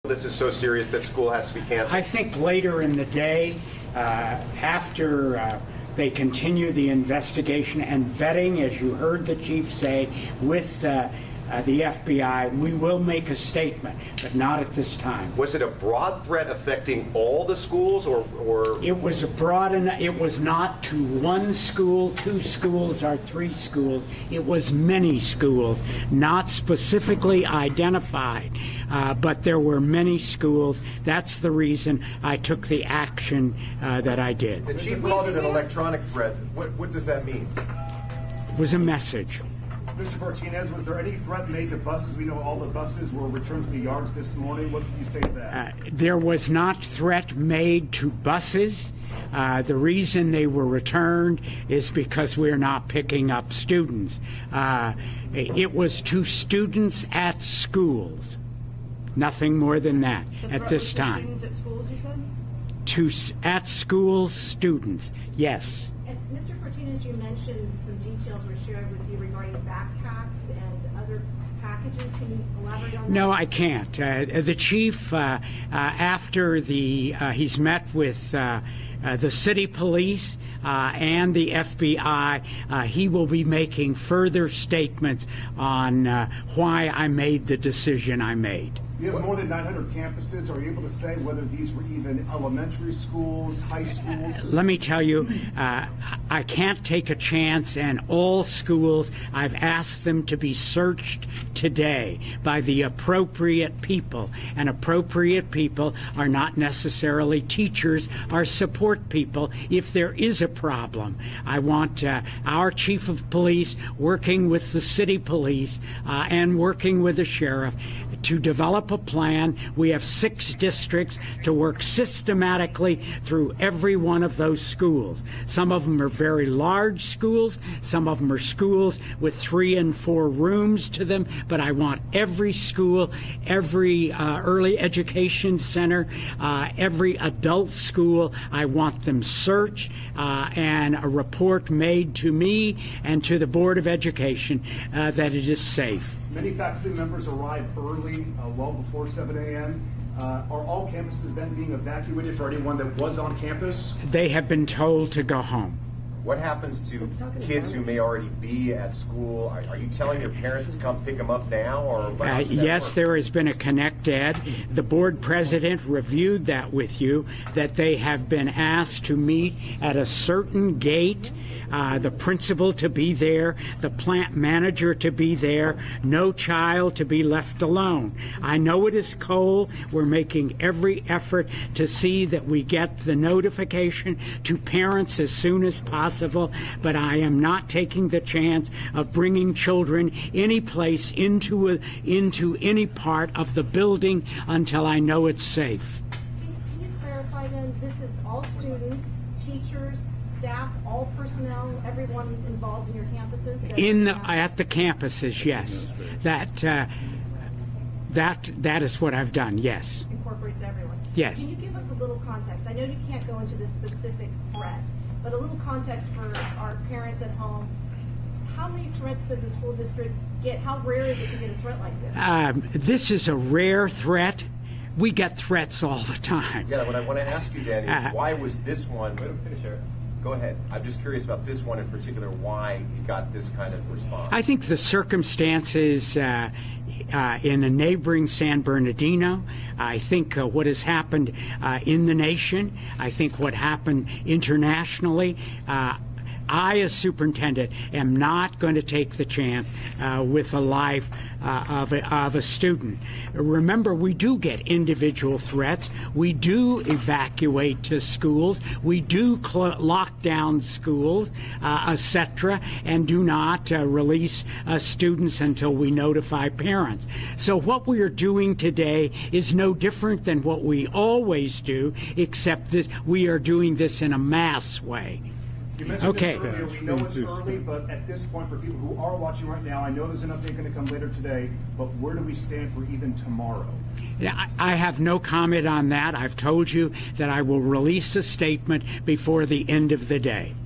This is so serious that school has to be canceled? I think later in the day, after they continue the investigation and vetting, as you heard the chief say, with the FBI, we will make a statement, but not at this time. Was it a broad threat affecting all the schools, or? It was broad enough. It was not to one school, two schools, or three schools. It was many schools, not specifically identified, but there were many schools. That's the reason I took the action that I did. The chief called it an electronic threat. What does that mean? It was a message. Mr. Cortines, was there any threat made to buses? We know all the buses were returned to the yards this morning. What did you say to that? There was not threat made to buses. The reason they were returned is because we're not picking up students. It was to students at schools. Nothing more than that at this time. Students at schools, you said? At schools, students, yes. And Mr. Cortines, you mentioned some details were shared with you regarding backpacks and other packages. Can you elaborate on that? No, I can't. The chief, after he's met with the city police and the FBI, he will be making further statements on why I made the decision I made. You have more than 900 campuses. Are you able to say whether these were even elementary schools, high schools? Let me tell you, I can't take a chance, and all schools, I've asked them to be searched today by the appropriate people, and appropriate people are not necessarily teachers or support people if there is a problem. I want our chief of police working with the city police and working with the sheriff to develop a plan. We have 6 districts to work systematically through every one of those schools. Some of them are very large schools. Some of them are schools with 3 and 4 rooms to them. But I want every school, every early education center, every adult school, I want them searched and a report made to me and to the Board of Education that it is safe. Many faculty members arrive early, well before 7 a.m. Are all campuses then being evacuated for anyone that was on campus? They have been told to go home. What happens to kids who may already be at school? Are you telling your parents to come pick them up now, or yes, there has been a Connect Ed. The board president reviewed that with you, that they have been asked to meet at a certain gate, the principal to be there, the plant manager to be there, no child to be left alone. I know it is cold. We're making every effort to see that we get the notification to parents as soon as possible, but I am not taking the chance of bringing children any place into any part of the building until I know it's safe. Can you clarify then, this is all students, teachers, staff, all personnel, everyone involved in your campuses? At the campuses, yes. That is what I've done, yes. Incorporates everyone? Yes. Can you give us a little context? I know you can't go into the specific threat, but a little context for our parents at home. How many threats does the school district get? How rare is it to get a threat like this? This is a rare threat. We get threats all the time. Yeah, what I want to ask you, Danny, why was this one? Finish it. Go ahead. I'm just curious about this one in particular, why you got this kind of response. I think the circumstances in a neighboring San Bernardino, I think what has happened in the nation, I think what happened internationally, I, as superintendent, am not going to take the chance with the life of a student. Remember, we do get individual threats. We do evacuate to schools. We do lock down schools, etc., and do not release students until we notify parents. So what we are doing today is no different than what we always do, except this, we are doing this in a mass way. You mentioned Okay. this earlier. We know it's early, but at this point, for people who are watching right now, I know there's an update going to come later today, but where do we stand for even tomorrow? I have no comment on that. I've told you that I will release a statement before the end of the day.